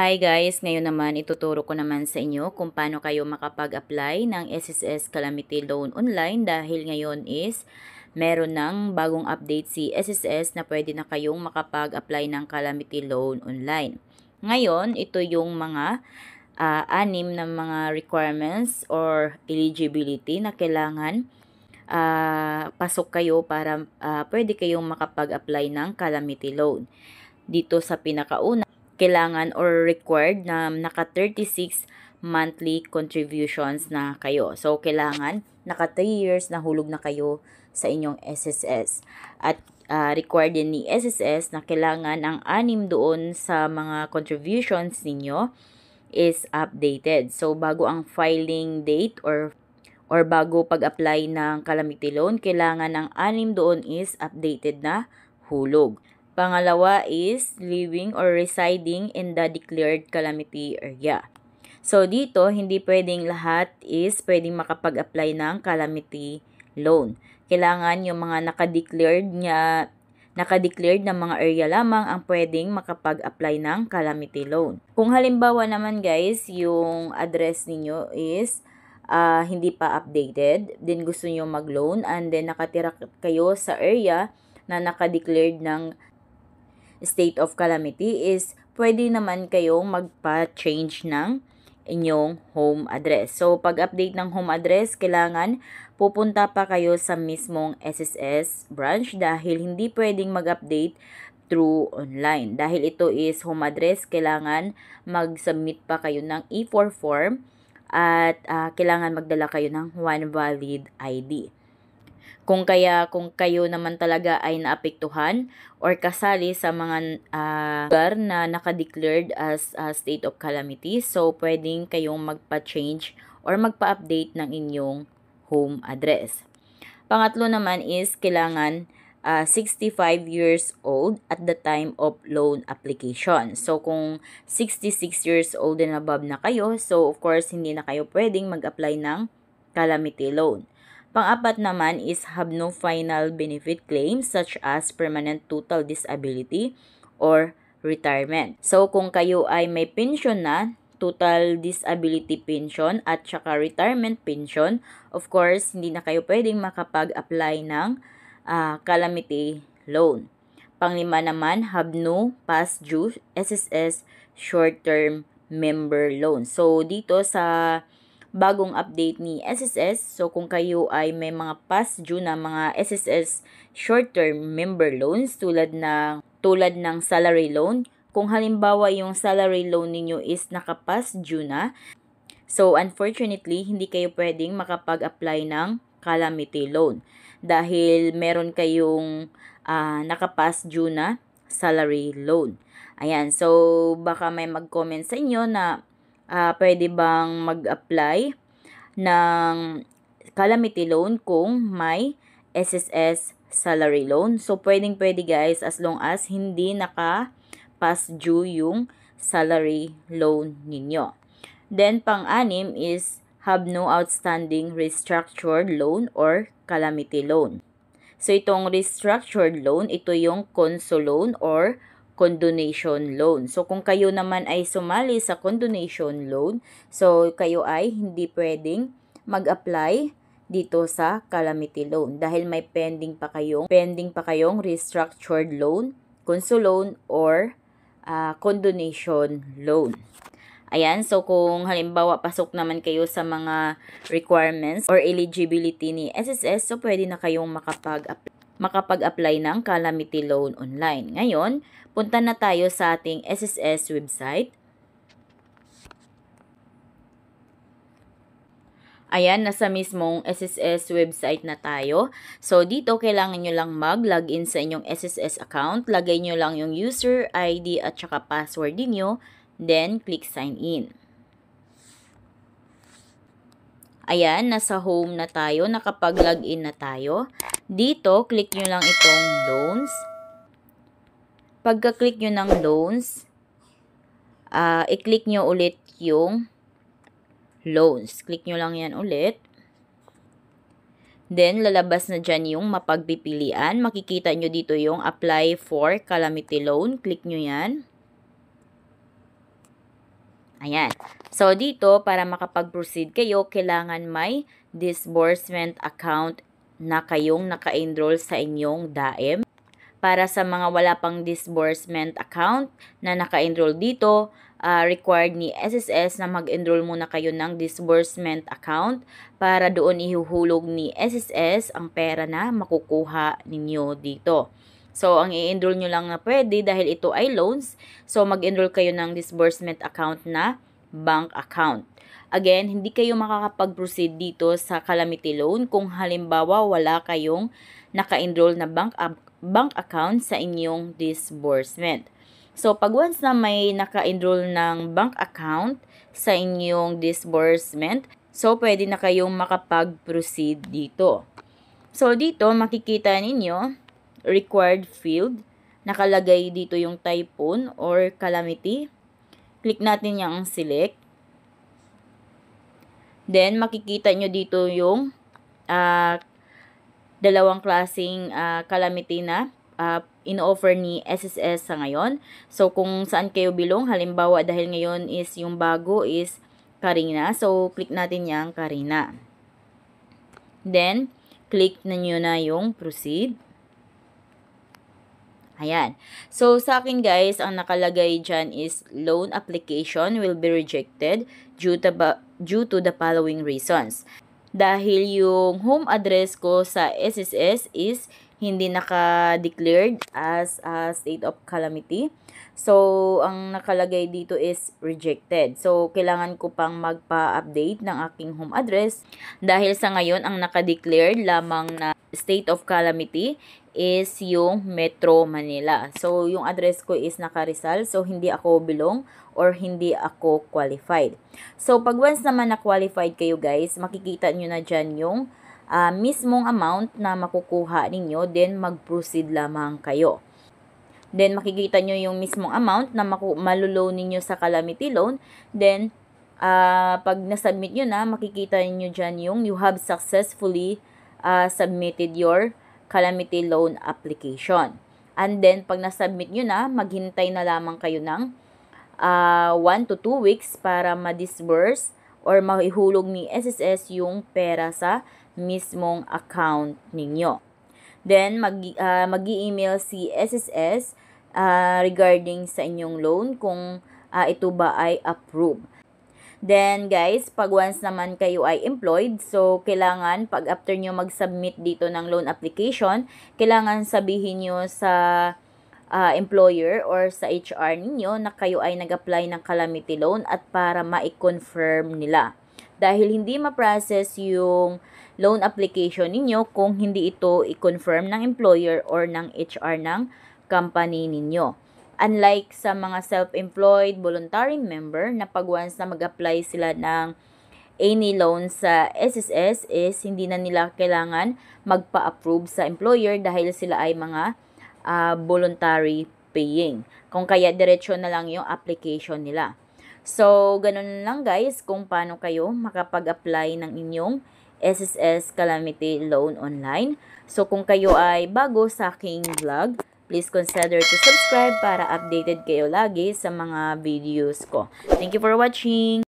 Hi guys! Ngayon naman ituturo ko naman sa inyo kung paano kayo makapag-apply ng SSS Calamity Loan online dahil ngayon is meron ng bagong update si SSS na pwede na kayong makapag-apply ng Calamity Loan online. Ngayon, ito yung mga anim na mga requirements or eligibility na kailangan pasok kayo para pwede kayong makapag-apply ng Calamity Loan. Dito sa pinakauna, kailangan or required na naka 36 monthly contributions na kayo. So, kailangan naka 3 years na hulog na kayo sa inyong SSS. At required din ni SSS na kailangan ang 6 doon sa mga contributions ninyo is updated. So, bago ang filing date or bago pag-apply ng Calamity Loan, kailangan ang 6 doon is updated na hulog. Pangalawa is living or residing in the declared calamity area. So, dito, hindi pwedeng lahat is pwedeng makapag-apply ng calamity loan. Kailangan yung mga nakadeclared na mga area lamang ang pwedeng makapag-apply ng calamity loan. Kung halimbawa naman guys, yung address ninyo is hindi pa updated, then gusto nyo mag-loan, and then nakatira kayo sa area na nakadeclared ng state of calamity, is pwede naman kayong magpa-change ng inyong home address. So, pag-update ng home address, kailangan pupunta pa kayo sa mismong SSS branch dahil hindi pwedeng mag-update through online. Dahil ito is home address, kailangan mag-submit pa kayo ng E4 form at kailangan magdala kayo ng one valid ID. Kung kayo naman talaga ay naapektuhan or kasali sa mga lugar na nakadeclared as state of calamity, so pwedeng kayong magpa-change or magpa-update ng inyong home address. Pangatlo naman is kailangan 65 years old at the time of loan application. So, kung 66 years old and above na kayo, so of course, hindi na kayo pwedeng mag-apply ng calamity loan. Pang-apat naman is have no final benefit claims such as permanent total disability or retirement. So, kung kayo ay may pension na, total disability pension at saka retirement pension, of course, hindi na kayo pwedeng makapag-apply ng calamity loan. Panglima naman, have no past due SSS short-term member loan. So, dito sa bagong update ni SSS, so kung kayo ay may mga past due na mga SSS short-term member loans tulad ng salary loan, kung halimbawa yung salary loan ninyo is naka-past due na, so unfortunately, hindi kayo pwedeng makapag-apply ng calamity loan dahil meron kayong naka-past due na salary loan. Ayan, so baka may mag-comment sa inyo na pwede bang mag-apply ng calamity loan kung may SSS salary loan. So, pwede guys as long as hindi naka-pass due yung salary loan ninyo. Then, pang-anim is have no outstanding restructured loan or calamity loan. So, itong restructured loan, ito yung conso loan or condonation loan. So, kung kayo naman ay sumali sa condonation loan, so kayo ay hindi pwedeng mag-apply dito sa calamity loan dahil may pending pa kayong restructured loan, conso loan, or condonation loan. Ayan, so kung halimbawa pasok naman kayo sa mga requirements or eligibility ni SSS, so pwede na kayong makapag-apply ng calamity loan online. Ngayon, punta na tayo sa ating SSS website. Ayan, nasa mismong SSS website na tayo. So, dito kailangan nyo lang mag-login sa inyong SSS account. Lagay nyo lang yung user, ID, at saka password niyo. Then, click sign in. Ayan, nasa home na tayo. Nakapag-login na tayo. Dito, click nyo lang itong loans. Pagka-click nyo ng loans, i-click nyo ulit yung loans. Click nyo lang yan ulit. Then, lalabas na dyan yung mapagpipilian. Makikita nyo dito yung apply for calamity loan. Click nyo yan. Ayan. So, dito, para makapag-proceed kayo, kailangan may disbursement account na kayong naka-enroll sa inyong DAEM. Para sa mga wala pang disbursement account na naka-enroll dito, required ni SSS na mag-enroll muna kayo ng disbursement account para doon ihuhulog ni SSS ang pera na makukuha ninyo dito. So, ang i-enroll nyo lang na pwede dahil ito ay loans. So, mag-enroll kayo ng disbursement account na bank account. Again, hindi kayo makakapag-proceed dito sa calamity loan kung halimbawa wala kayong naka-enroll na bank account sa inyong disbursement. So, pag once na may naka-enroll ng bank account sa inyong disbursement, so, pwede na kayong makapag-proceed dito. So, dito makikita ninyo, required field, nakalagay dito yung typhoon or calamity. Click natin yung select. Then, makikita nyo dito yung dalawang klaseng calamity na in-offer ni SSS sa ngayon. So, kung saan kayo bilong, halimbawa dahil ngayon is yung bago is Carina. So, click natin yung Carina. Then, click na nyo na yung proceed. Ayan. So, sa akin guys, ang nakalagay dyan is loan application will be rejected due to the following reasons. Dahil yung home address ko sa SSS is hindi naka-declared as a state of calamity. So, ang nakalagay dito is rejected. So, kailangan ko pang magpa-update ng aking home address. Dahil sa ngayon, ang naka-declared lamang na state of calamity is yung Metro Manila. So, yung address ko is naka-Rizal. So, hindi ako belong or hindi ako qualified. So, pag once naman na-qualified kayo guys, makikita nyo na dyan yung mismong amount na makukuha ninyo, then mag-proceed lamang kayo. Then, makikita nyo yung mismong amount na maluloan ninyo sa calamity loan. Then, pag nasubmit nyo na, makikita nyo dyan yung you have successfully submitted your calamity loan application. And then, pag nasubmit nyo na, maghintay na lamang kayo ng 1 to 2 weeks para ma-disburse or mahihulog ni SSS yung pera sa mismong account ninyo. Then, mag-i-email si SSS regarding sa inyong loan kung ito ba ay approved. Then, guys, pag once naman kayo ay employed, so, kailangan, pag after nyo mag-submit dito ng loan application, kailangan sabihin nyo sa employer or sa HR ninyo na kayo ay nag-apply ng calamity loan at para ma-confirm nila. Dahil hindi ma-process yung loan application ninyo kung hindi ito i-confirm ng employer or ng HR ng company ninyo. Unlike sa mga self-employed voluntary member na pag once na mag-apply sila ng any loan sa SSS is hindi na nila kailangan magpa-approve sa employer dahil sila ay mga voluntary paying. Kung kaya diretso na lang yung application nila. So, ganun lang guys kung paano kayo makapag-apply ng inyong SSS Calamity Loan online. So, kung kayo ay bago sa aking vlog, please consider to subscribe para updated kayo lagi sa mga videos ko. Thank you for watching!